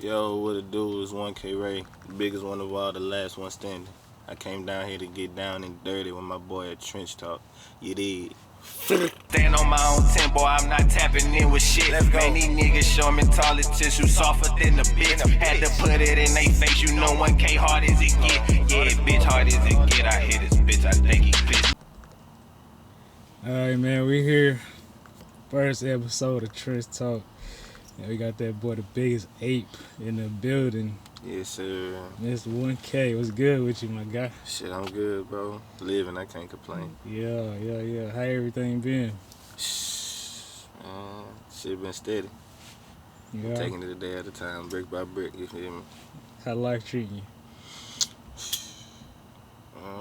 Yo, what it do is OneK Rae, the biggest one of all, the last one standing. I came down here to get down and dirty with my boy at TrenchTalk. You did. Stand on my own tempo, I'm not tapping in with shit. Man, these niggas show me taller tissue, softer than the bitch. Had to put it in they face, you know 1K hard as it get. Yeah, bitch, hard as it get. I hit this bitch, I think he pissed. Alright, man, we here. First episode of Trench Talk. And we got that boy, the biggest ape in the building. Yes, sir. Mr. 1K. What's good with you, my guy? Shit, I'm good, bro. Living, I can't complain. Yeah. How everything been? Shit been steady. Yeah. Taking it a day at a time, brick by brick, you feel me? How life treating you?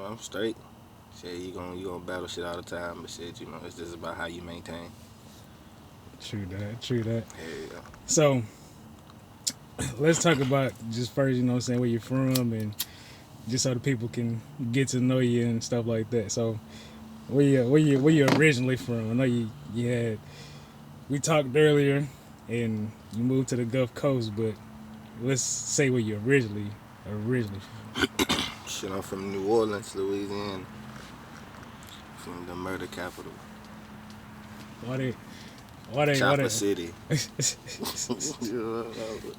I'm straight. Shit, you gonna battle shit all the time, but shit, you know, it's just about how you maintain. True that. Yeah. So, let's talk about just first, you know what I'm saying, where you're from and just so the people can get to know you and stuff like that. So, where you originally from? I know you had, we talked earlier and you moved to the Gulf Coast, but let's say where you originally from. Shit, I'm from New Orleans, Louisiana. From the murder capital. Why Chopper City.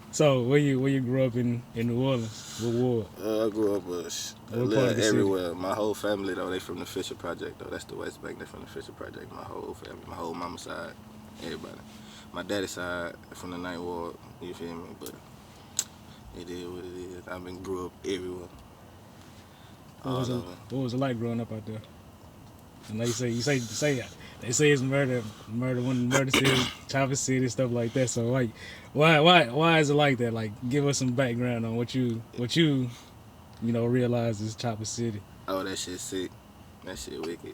So where you grew up in New Orleans? What ward? I grew up everywhere. City? My whole family though, they from the Fisher Project though. That's the West Bank. They from the Fisher Project. My whole family, my whole mama side, everybody. My daddy's side from the Ninth Ward. You feel me? But it is what it is. Grew up everywhere. What was it like growing up out there? I know you say they say it's murder, one of the murder cities, Chopper City, stuff like that. So like, why is it like that? Like, give us some background on what you realize is Chopper City. Oh, that shit sick. That shit wicked.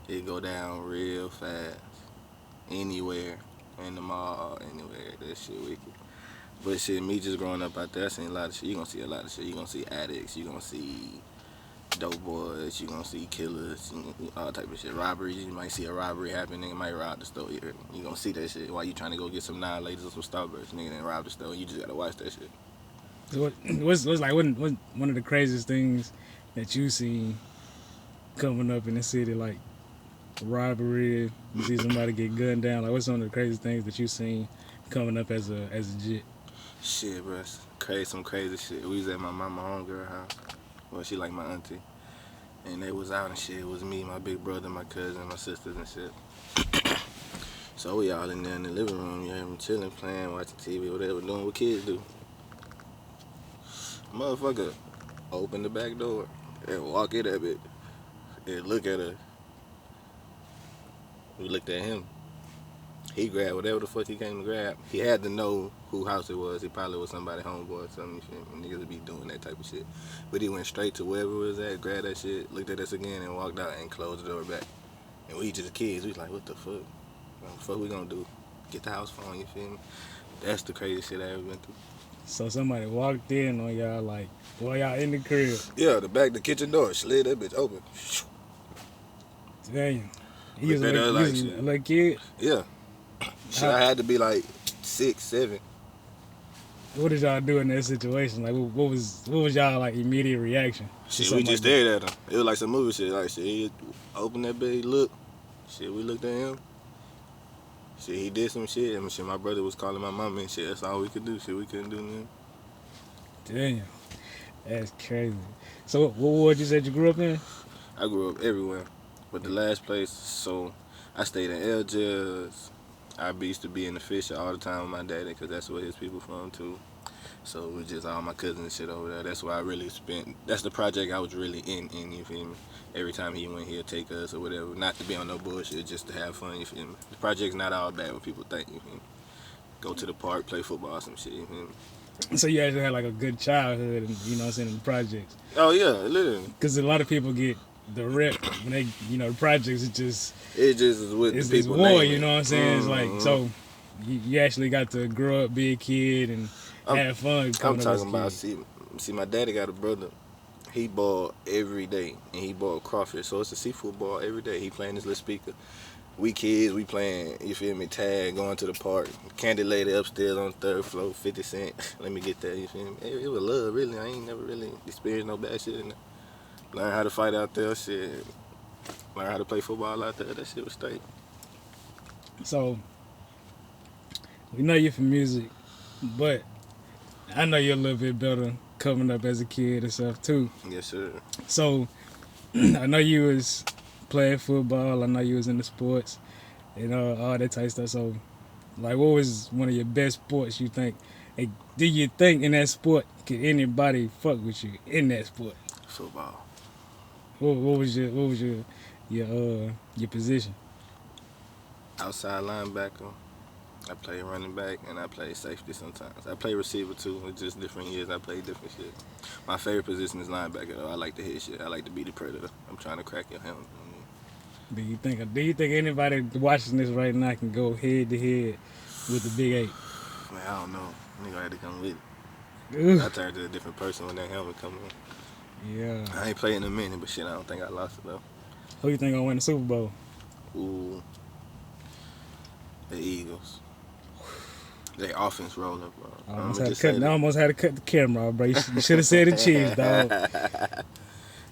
It go down real fast. Anywhere, in the mall, anywhere. That shit wicked. But shit, me just growing up out there, I seen a lot of shit. You gonna see a lot of shit. You gonna see addicts. You gonna see dope boys, you gonna see killers, all type of shit. Robberies, you might see a robbery happen, nigga might rob the store. You gonna see that shit while you trying to go get some 9 or some Starburst, nigga then rob the store. You just gotta watch that shit. So what's like one of the craziest things that you seen coming up in the city, like robbery, you see somebody get gunned down, like what's some of the craziest things that you seen coming up as a jit? Shit, bro, some crazy shit. We was at my mama homegirl house. Well, she like my auntie. And they was out and shit. It was me, my big brother, my cousin, my sisters and shit. So we all in there in the living room, you hear me chilling, playing, watching TV, whatever, doing what kids do. Motherfucker open the back door and walk in that bitch and look at her. We looked at him. He grabbed whatever the fuck he came to grab. He had to know who house it was. He probably was somebody homeboy or something. You feel me? Niggas would be doing that type of shit. But he went straight to wherever it was at, grabbed that shit, looked at us again, and walked out and closed the door back. And we just kids. We was like, what the fuck? What the fuck we gonna do? Get the house phone, you feel me? That's the craziest shit I ever been through. So somebody walked in on y'all like, while y'all in the crib? Yeah, the kitchen door, slid that bitch open. Damn. He was a little kid? Yeah. Shit, I had to be like 6, 7. What did y'all do in that situation? Like, what was y'all like immediate reaction? Shit, we just stared at him. It was like some movie shit. Like, shit, he opened that bitch, look. Shit, we looked at him. Shit, he did some shit. I mean, shit, my brother was calling my mama and shit. That's all we could do. Shit, we couldn't do nothing. Damn, that's crazy. So, what ward you said you grew up in? I grew up everywhere, but the last place. So, I stayed in Elgin. I used to be in the Fisher all the time with my daddy because that's where his people from too. So it was just all my cousins and shit over there. That's where I really spent. That's the project I was really in. You feel me? Every time he went, he'd take us or whatever. Not to be on no bullshit, just to have fun. You feel me? The project's not all bad what people think. You feel me? Go to the park, play football, some shit. You feel me? So you actually had like a good childhood, you know what I'm saying, in the projects. Oh yeah, literally. Because a lot of people get the rep when they, the projects. It just is with the people. It's war, you know what I'm saying? It's like, so you actually got to grow up, be a kid, and have fun. I'm talking about, see, my daddy got a brother. He ball every day, and he ball crawfish. So it's a seafood ball every day. He playing his little speaker. we kids, we playing, you feel me, tag, going to the park. Candy lady upstairs on the 3rd floor, 50 cent. Let me get that, you feel me? It was love, really. I ain't never really experienced no bad shit in there. Learn how to fight out there, shit. Learn how to play football out there. That shit was straight. So we know you from music, but I know you're a little bit better coming up as a kid and stuff too. Yes, sir. So I know you was playing football. I know you was into sports and all that type of stuff. So, like, what was one of your best sports you think? And do you think in that sport could anybody fuck with you in that sport? Football. What was your position? Outside linebacker. I play running back and I play safety sometimes. I play receiver too. It's just different years. I play different shit. My favorite position is linebacker though. I like to hit shit. I like to be the predator. I'm trying to crack your helmet. Do you think anybody watching this right now can go head to head with the Big 8? Man, I don't know. Nigga had to come with it. Ugh. I turned to a different person when that helmet come on. Yeah. I ain't played in a minute, but shit, I don't think I lost it though. Who you think gonna win the Super Bowl? Ooh. The Eagles. They offense rolling, bro. I almost had to cut the camera, bro. You should have said the Chiefs, dog.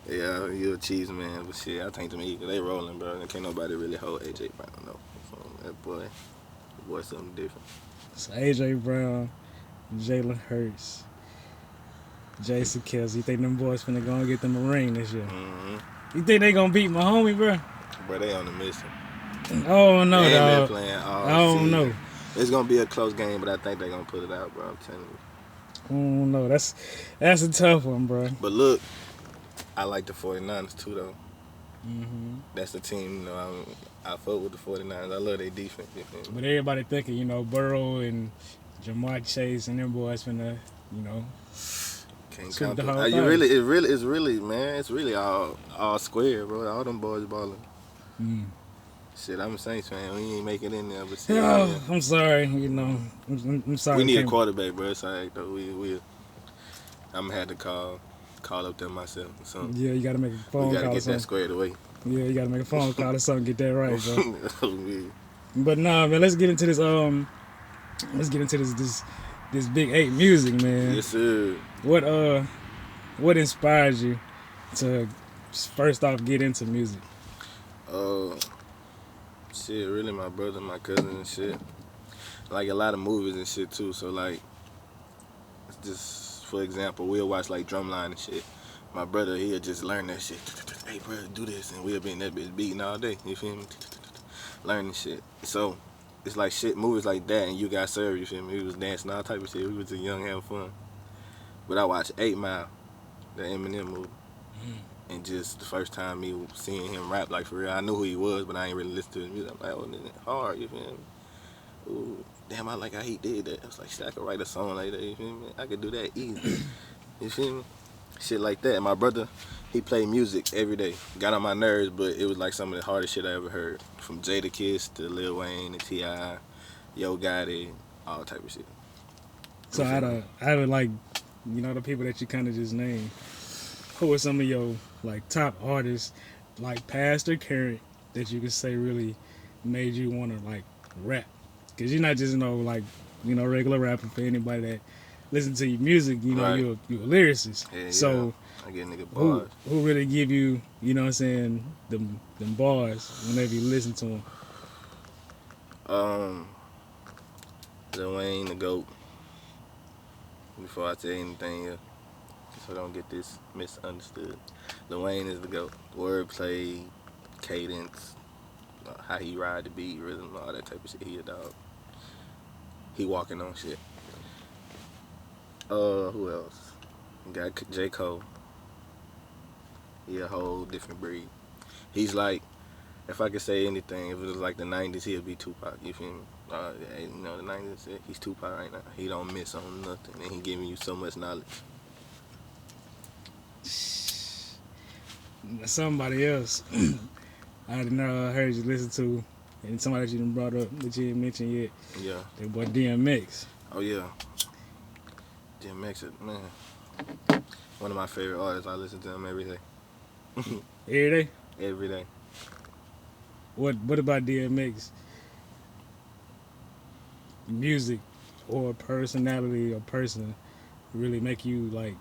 Yeah, you a Chiefs man, but shit, I think them Eagles, they rolling, bro. And can't nobody really hold AJ Brown, no. So that boy, something different. So AJ Brown, Jalen Hurts, Jason Kelsey. You think them boys finna go and get them a ring this year? Mm-hmm. You think they gonna beat my homie, bro? Bro, they on the mission. Oh no, They ain't dog. been playing all I don't season. know. It's gonna be a close game, but I think they're gonna put it out, bro. I'm telling you. I don't know. That's a tough one, bro. But look, I like the 49ers too, though. Mm-hmm. That's the team, you know. I fuck with the 49ers. I love their defense. But everybody thinking, Burrow and Jamar Chase and them boys finna, Can't sweep count the them. whole It's thing. really, man. It's really all square, bro. All them boys balling. Shit, I'm a Saints fan. We ain't make it in there, but shit. Oh, Yeah. I'm sorry. I'm sorry. We need a quarterback, bro. It's all right, though. I'm gonna have to call up there myself. So Yeah, you gotta make a phone we gotta call or get that something. squared away. Yeah, you gotta make a phone call or something, get that right, bro. Yeah. But nah, man, let's get into this. This Big 8 music, man. Yes, sir. What inspired you to first off get into music? Shit, really, my brother, my cousin, and shit. Like a lot of movies and shit too. So like, just for example, we'll watch like Drumline and shit. My brother, he'll just learn that shit. Hey, bro, do this, and we'll be in that bitch beating all day. You feel me? Learning shit. So it's like shit, movies like that, and You Got Served. You feel me? We was dancing all type of shit. We was just young, having fun. But I watched 8 Mile, the Eminem movie. And just the first time me seeing him rap, like for real, I knew who he was, but I ain't really listened to his music. I'm like, oh, this is hard, you feel me? Ooh, damn, I like how he did that. I was like, shit, I could write a song like that, you feel me? I could do that easy. You feel me? Shit like that. And my brother, he played music every day. Got on my nerves, but it was like some of the hardest shit I ever heard. From Jadakiss to Lil Wayne to T.I., Yo Gotti, all type of shit. So out of like, the people that you kind of just named, who are some of your like top artists, like past or current, that you could say really made you want to like rap? Because you're not just regular rapper. For anybody that listen to your music, Right. you're a lyricist. Yeah, So I get nigga bars. who really give you, what I'm saying, them bars whenever you listen to them? Lil Wayne, the GOAT. Before I say anything else, so don't get this misunderstood. Lil Wayne is the GOAT. Wordplay, cadence, how he ride the beat, rhythm, all that type of shit. He a dog. He walking on shit. Who else? Got J. Cole. He a whole different breed. He's like, if I could say anything, if it was like the 90s, he'd be Tupac. You feel me? The 90s, he's Tupac right now. He don't miss on nothing, and he giving you so much knowledge. Somebody else I didn't know I heard you listen to, and somebody that you done brought up that you didn't mention yet. Yeah. That boy DMX. Oh yeah. DMX, man, one of my favorite artists. I listen to him every day. Every day. Every day. What about DMX music or personality or person really make you like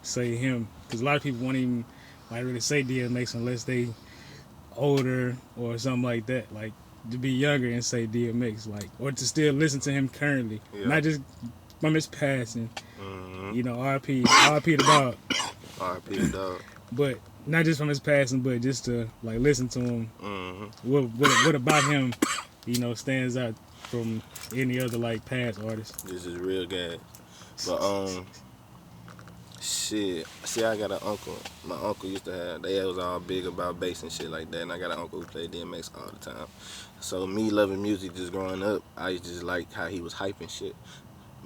say him? Because a lot of people won't even like really say DMX unless they older or something like that. Like to be younger and say DMX, like or to still listen to him currently, Yeah. not just from his passing. Mm-hmm. You know, RP the dog, R.P. the dog. but not just from his passing, but just to like listen to him. Mm-hmm. What about him, you know, stands out from any other like past artist? This is real gas. But shit. See, I got an uncle. My uncle used to have. They was all big about bass and shit like that. And I got an uncle who played DMX all the time. So me loving music just growing up, I just like how he was hyping shit.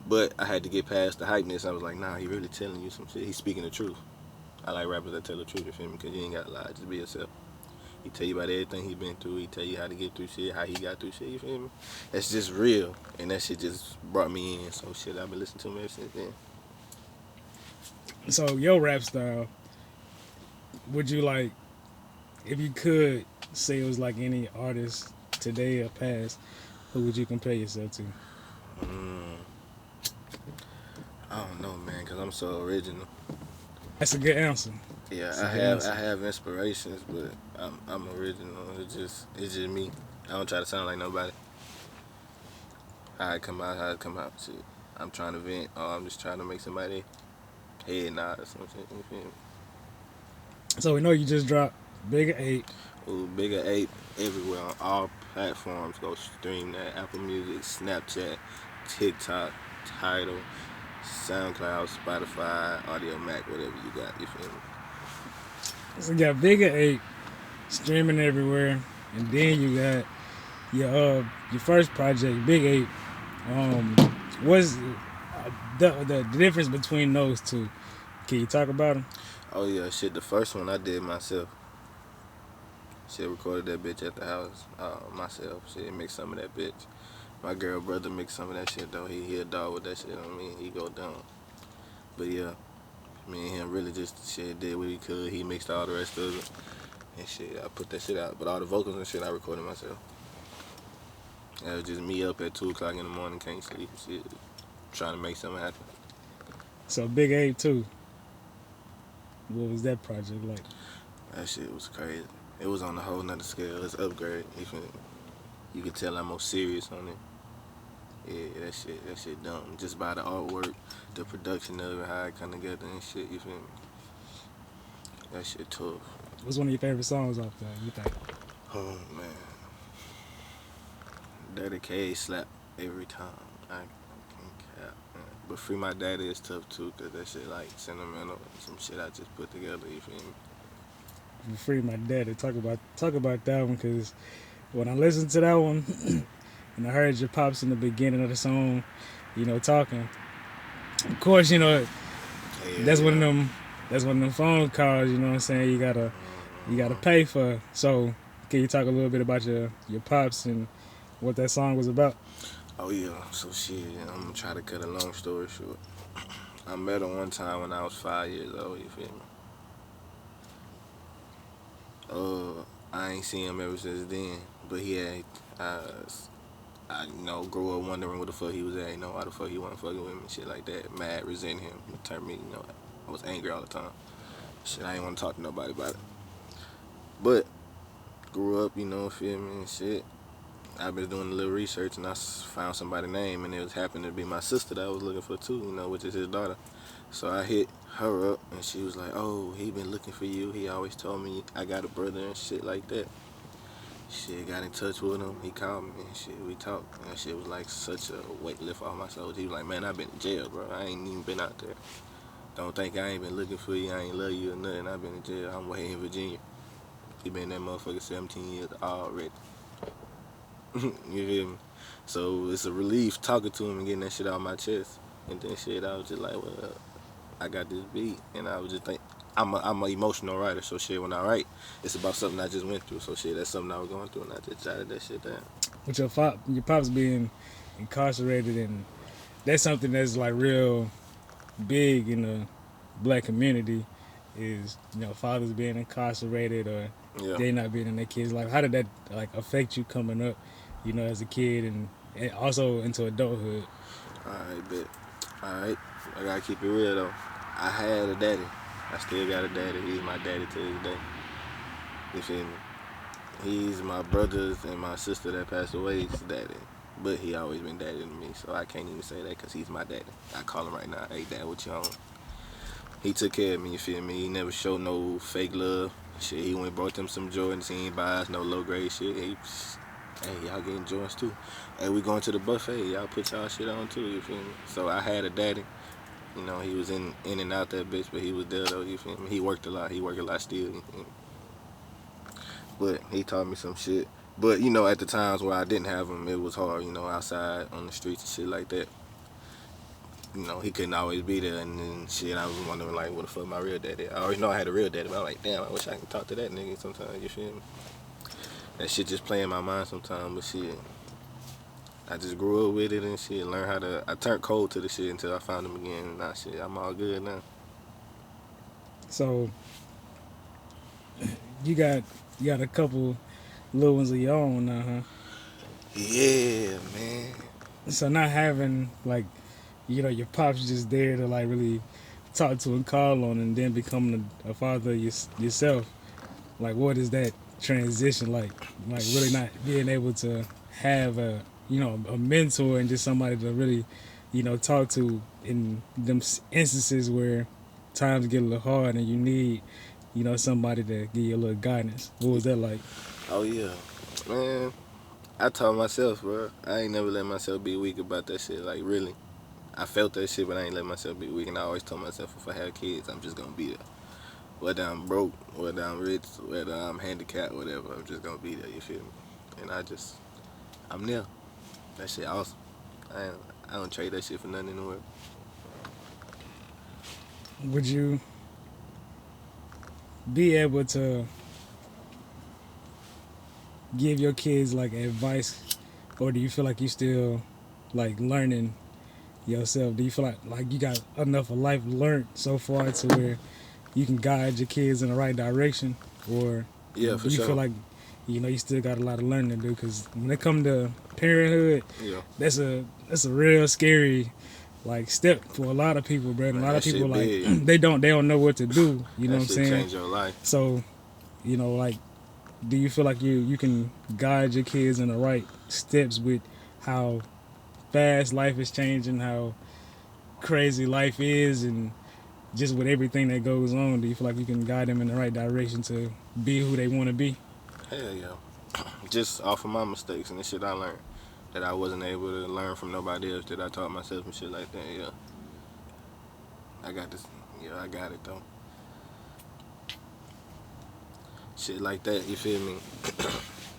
But I had to get past the hypeness. I was like, nah, he really telling you some shit. He's speaking the truth. I like rappers that tell the truth, you feel me? Because you ain't got to lie. Just be yourself. He tell you about everything he been through. He tell you how to get through shit, how he got through shit, you feel me? That's just real. And that shit just brought me in. So shit, I've been listening to him ever since then. So your rap style, would you like, if you could say it was like any artist today or past, who would you compare yourself to? I don't know, man, because I'm so original. That's a good answer. Yeah, That's a I good have answer. I have inspirations, but I'm original. It's just me. I don't try to sound like nobody. How it come out, shit. I'm trying to vent, or I'm just trying to make somebody head nod or some shit. You feel me? So we know you just dropped Bigger 8. Ooh, Bigger Ape everywhere on all platforms. Go stream that. Apple Music, Snapchat, TikTok, Tidal, SoundCloud, Spotify, Audio Mac, whatever you got. You feel me? So you got Bigger 8 streaming everywhere, and then you got your first project, Big 8. What's the difference between those two? Can you talk about them? Oh yeah, shit. The first one I did myself. Shit, recorded that bitch at the house myself. Shit, mixed some of that bitch. My girl brother mixed some of that shit though. He a dog with that shit on me. He go down. But yeah, me and him really just shit did what he could. He mixed all the rest of it and shit. I put that shit out. But all the vocals and shit I recorded myself. That was just me up at 2 o'clock in the morning, can't sleep and shit, trying to make something happen. So Big 8 too. What was that project like? That shit was crazy. It was on a whole nother scale. It's upgrade. You could tell I'm more serious on it. Yeah, that shit dumb. Just by the artwork, the production of it, how it come together and shit, you feel me? That shit tough. What's one of your favorite songs off there, you think? Oh, man. Dirty K slap every time. I can't cap, man. But Free My Daddy is tough, too, because that shit, like, sentimental. Some shit I just put together, you feel me? Free My Daddy. Talk about that one, because when I listened to that one, and I heard your pops in the beginning of the song, you know, talking. Of course, you know, that's one of them phone calls, you know what I'm saying, you gotta pay for. So can you talk a little bit about your pops and what that song was about? Oh yeah, so shit, I'm gonna try to cut a long story short. I met him one time when I was 5 years old, you feel me? I ain't seen him ever since then, but he had, I grew up wondering what the fuck he was at, why the fuck he wasn't fucking with me, shit like that. Mad, resenting him, turned me, I was angry all the time. Shit, I ain't want to talk to nobody about it. But, grew up, feel me, and shit. I've been doing a little research and I found somebody's name and it was happened to be my sister that I was looking for too, which is his daughter. So I hit her up and she was like, oh, he been looking for you. He always told me I got a brother and shit like that. Shit, got in touch with him. He called me and shit, we talked. And that shit was like such a weight lift off my shoulders. He was like, man, I been in jail, bro. I ain't even been out there. Don't think I ain't been looking for you. I ain't love you or nothing. I been in jail. I'm way in Virginia. He been in that motherfucker 17 years already. You feel me? So it's a relief talking to him and getting that shit out of my chest. And then shit, I was just like, well, I got this beat. And I was just think, I'm an emotional writer. So shit, when I write, it's about something I just went through. So shit, that's something I was going through and I just jotted that shit down. With your pops being incarcerated, and that's something that's like real big in the black community, is fathers being incarcerated or Yeah. they not being in their kids' life. How did that like affect you coming up, as a kid and also into adulthood? Alright, bet. Alright. I gotta keep it real though. I had a daddy. I still got a daddy. He's my daddy to this day. You feel me? He's my brothers and my sister that passed away's daddy. But he always been daddy to me, so I can't even say that because he's my daddy. I call him right now, hey dad, what you on? He took care of me, you feel me? He never showed no fake love. Shit, he went and brought them some Jordans. He ain't buy us no low grade shit. Hey, y'all getting Jordans too. Hey, we going to the buffet. Y'all put y'all shit on too, you feel me? So I had a daddy. He was in and out that bitch, but he was there though, you feel me? He worked a lot. He worked a lot still, you feel me? But he taught me some shit. But, at the times where I didn't have him, it was hard, outside on the streets and shit like that. He couldn't always be there, and then shit, I was wondering, like, what the fuck my real daddy? I already know I had a real daddy, but I'm like, damn, I wish I could talk to that nigga sometimes, you feel me? That shit just play in my mind sometimes, but shit, I just grew up with it and shit, I turned cold to the shit until I found him again, and now shit, I'm all good now. So you got a couple little ones of your own now, huh? Yeah, man. So not having like, your pops just there to like really talk to and call on, and then becoming a father yourself. Like, what is that transition like? Like really not being able to have a mentor and just somebody to really, talk to in them instances where times get a little hard and you need, somebody to give you a little guidance. What was that like? Oh, yeah. Man, I told myself, bro, I ain't never let myself be weak about that shit, like, really. I felt that shit, but I ain't let myself be weak, and I always told myself if I have kids, I'm just gonna be there. Whether I'm broke, whether I'm rich, whether I'm handicapped, whatever, I'm just gonna be there, you feel me? And I'm there. That shit awesome. I don't trade that shit for nothing in the world. Would you be able to give your kids like advice, or do you feel like you still like learning yourself? Do you feel like you got enough of life learned so far to where you can guide your kids in the right direction, or Yeah, do for you sure. feel like you still got a lot of learning to do? Because when it comes to parenthood, Yeah. that's a real scary like step for a lot of people, bro. And a Man, lot of that people shit like big. they don't know what to do. You know That what I'm shit saying? change your life. So, like, do you feel like you can guide your kids in the right steps with how fast life is changing, how crazy life is, and just with everything that goes on? Do you feel like you can guide them in the right direction to be who they want to be? Hell yeah. Just off of my mistakes and the shit I learned that I wasn't able to learn from nobody else, that I taught myself and shit like that, yeah. I got this. Yeah, I got it though. Shit like that, you feel me?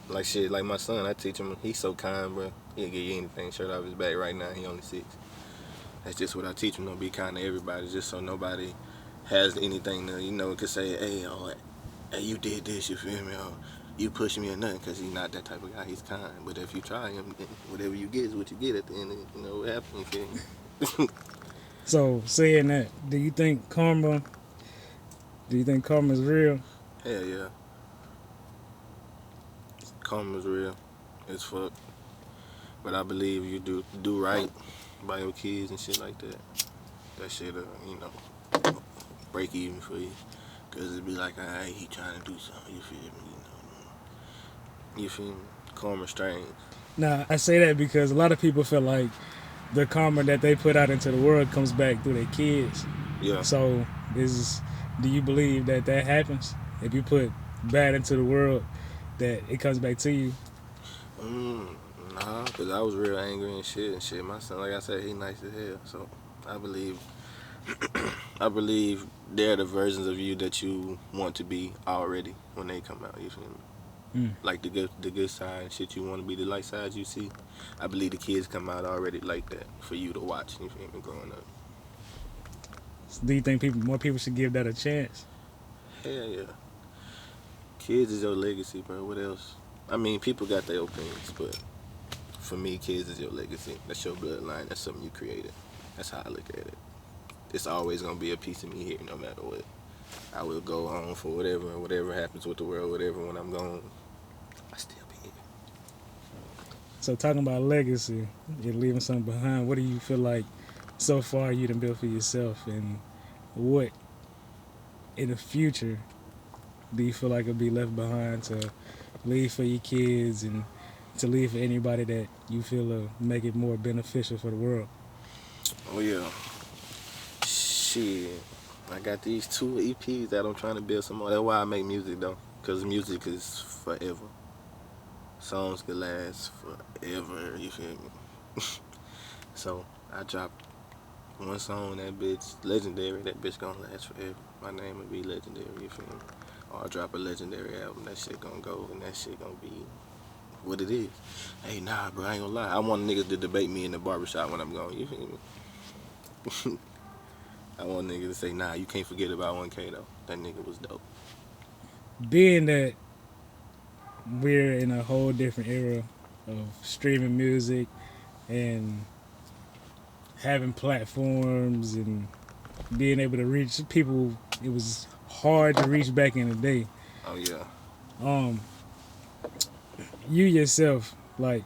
Like shit, like my son, I teach him, he's so kind, bro. He'll give you anything, shirt off his back right now, he only 6. That's just what I teach him, to be kind to everybody, just so nobody has anything to, could say, hey, you did this, you feel me? Or you push me or nothing, because he's not that type of guy, he's kind. But if you try him, then whatever you get is what you get at the end of, what happened, you feel me? So saying that, do you think karma is real? Hell yeah. Karma's real. It's fuck. But I believe you do right by your kids and shit like that. That shit, break even for you. Because it'd be like, alright, he trying to do something, you feel me? You feel me? Karma strange. Now I say that because a lot of people feel like the karma that they put out into the world comes back through their kids. Yeah. So do you believe that happens? If you put bad into the world, that it comes back to you? Nah, because I was real angry and shit. My son, like I said, he nice as hell. So I believe I believe they're the versions of you that you want to be already when they come out, you feel me? Like the good side and shit you want to be, the light side you see. I believe the kids come out already like that for you to watch, you feel me, growing up. Do you think more people should give that a chance? Hell yeah. Kids is your legacy, bro. What else? I mean, people got their opinions, but for me, kids is your legacy. That's your bloodline. That's something you created. That's how I look at it. It's always gonna be a piece of me here, no matter what. I will go on for whatever, and whatever happens with the world, whatever. When I'm gone, I still be here. So talking about legacy, you're leaving something behind. What do you feel like so far you done built for yourself, and what in the future do you feel like will be left behind to leave for your kids and to leave for anybody that you feel will make it more beneficial for the world? Oh yeah, shit. I got these 2 EPs that I'm trying to build some more. That's why I make music though, cause music is forever. Songs can last forever. You feel me? So I dropped one song, that bitch legendary. That bitch gonna last forever. My name will be legendary. You feel me? Or I drop a legendary album. That shit gonna go, and that shit gonna be what it is. Hey, nah, bro, I ain't gonna lie. I want niggas to debate me in the barbershop when I'm gone. You feel me? I want niggas to say, nah, you can't forget about OneK though. That nigga was dope. Being that we're in a whole different era of streaming music and having platforms and being able to reach people, it was hard to reach back in the day. Oh yeah. Um, you yourself, like,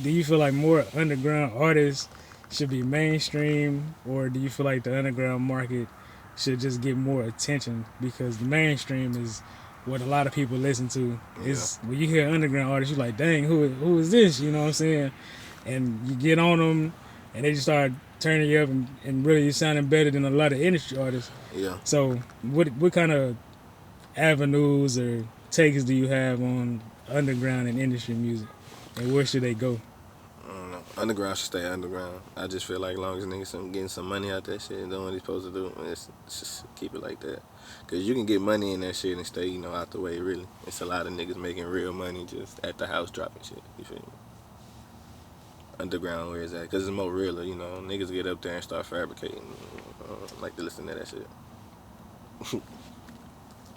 do you feel like more underground artists should be mainstream, or do you feel like the underground market should just get more attention? Because the mainstream is what a lot of people listen to. Is when you hear underground artists, you're like, dang, who is this? You know what I'm saying? And you get on them, and they just start turning you up, and really you're sounding better than a lot of industry artists. Yeah. So what kind of avenues or takes do you have on underground and industry music, and where should they go? I don't know. Underground should stay underground. I just feel like as long as niggas getting some money out that shit and doing what he's supposed to do, it's just keep it like that. Cause you can get money in that shit and stay, out the way. Really, it's a lot of niggas making real money just at the house dropping shit. You feel me? Underground, where is that? Cause it's more realer. Niggas get up there and start fabricating. I like to listen to that shit.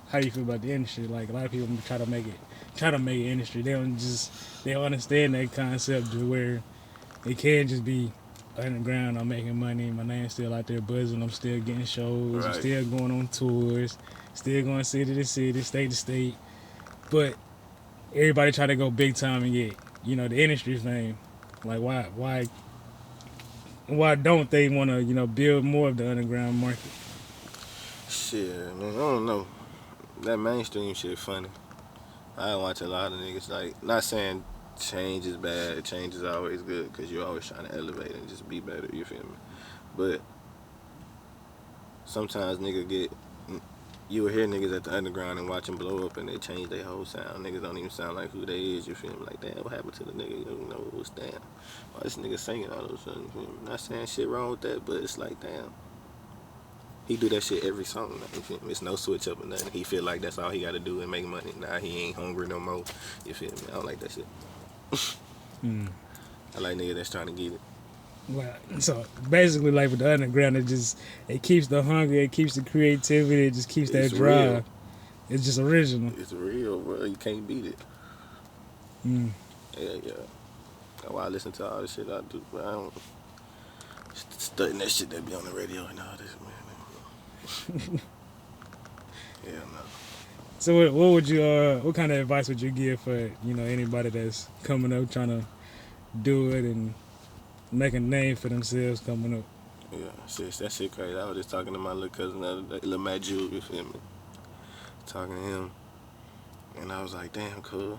How do you feel about the industry? Like, a lot of people try to make it industry. They don't understand that concept to where it can't just be underground. I'm making money. My name's still out there buzzing. I'm still getting shows. Right. I'm still going on tours. Still going city to city, state to state. But everybody try to go big time and get the industry fame. Like, why don't they want to build more of the underground market? Shit, man, I don't know. That mainstream shit funny. I watch a lot of niggas, like, not saying change is bad, change is always good, because you're always trying to elevate and just be better, you feel me? But sometimes you will hear niggas at the underground and watch them blow up and they change their whole sound. Niggas don't even sound like who they is, you feel me? Like, damn, what happened to the nigga? What's damn? Why this nigga singing all of a sudden, you feel me? Not saying shit wrong with that, but it's like, damn. He do that shit every song. You feel me? It's no switch up or nothing. He feel like that's all he got to do and make money. Nah, he ain't hungry no more. You feel me? I don't like that shit. I like niggas that's trying to get it. Well, so basically, like with the underground, it keeps the hunger, it keeps the creativity, it just keeps that drive. Real. It's just original. It's real, bro. You can't beat it. Yeah. That's why I listen to all the shit I do, but I don't studying that shit that be on the radio and all this, man. Yeah, no. So what kind of advice would you give for anybody that's coming up trying to do it and make a name for themselves coming up? Yeah, that shit crazy. I was just talking to my little cousin, little Matt Jude, you feel me? Talking to him, and I was like, damn, cuz.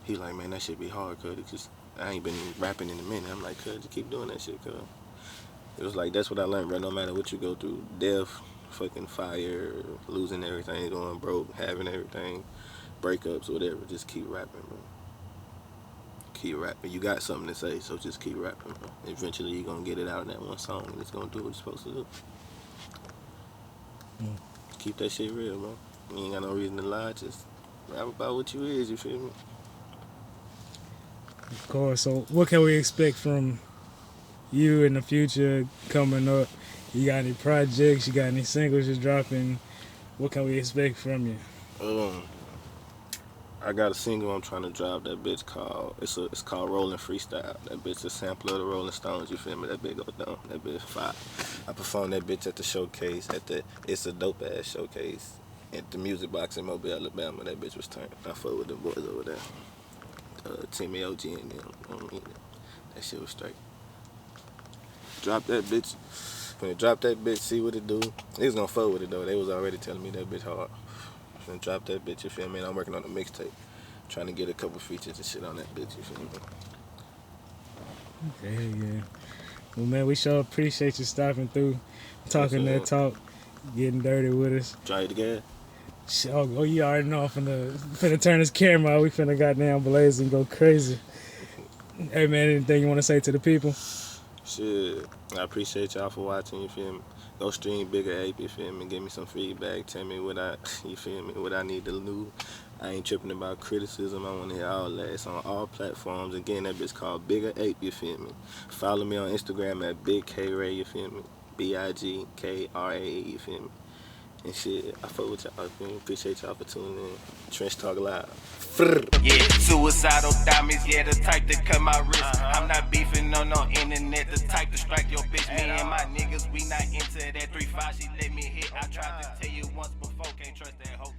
He like, man, that shit be hard, cuz. Because I ain't been rapping in a minute. I'm like, cuz, you keep doing that shit, cuz. It was like, that's what I learned, bro. No matter what you go through, death, fucking fire, losing everything, going broke, having everything, breakups, whatever, just keep rapping, bro. Keep rapping. You got something to say, so just keep rapping, bro. Eventually, you're going to get it out in that one song, and it's going to do what it's supposed to do. Keep that shit real, bro. You ain't got no reason to lie. Just rap about what you is, you feel me? Of course. So what can we expect from you in the future coming up? You got any projects? You got any singles you're dropping? What can we expect from you? I got a single I'm trying to drop. That bitch called it's called Rolling Freestyle. That bitch a sample of the Rolling Stones. You feel me? That bitch go down. That bitch fire. I performed that bitch at the showcase it's a dope ass showcase at the Music Box in Mobile, Alabama. That bitch was turned. I fuck with them boys over there. Timmy OG and them. That shit was straight. Drop that bitch. When you drop that bitch, see what it do. They was gonna fuck with it though. They was already telling me that bitch hard. When drop that bitch, you feel me? And I'm working on a mixtape. Trying to get a couple features and shit on that bitch, you feel me? Okay, yeah. Well, man, we sure appreciate you stopping through, talking that talk, getting dirty with us. Try it again. Oh, you already know I'm finna turn this camera out. We finna goddamn blaze and go crazy. Hey, man, anything you want to say to the people? Shit, I appreciate y'all for watching, you feel me? Go stream Bigger Ape, you feel me? Give me some feedback, tell me what you feel me, what I need to do. I ain't tripping about criticism, I want to hear all that. It's on all platforms. Again, that bitch called Bigger Ape, you feel me? Follow me on Instagram at OneK Rae, you feel me? BIGKRAE, you feel me? And shit, I fuck with y'all, you feel me? Appreciate y'all for tuning in. TrenchTalk Live. Yeah, suicidal diamonds, yeah, the type that cut my wrist. I'm not beefing on no internet, the type to strike your bitch. Me and my niggas, we not into that 3-5, she let me hit. I tried to tell you once before, can't trust that hoe.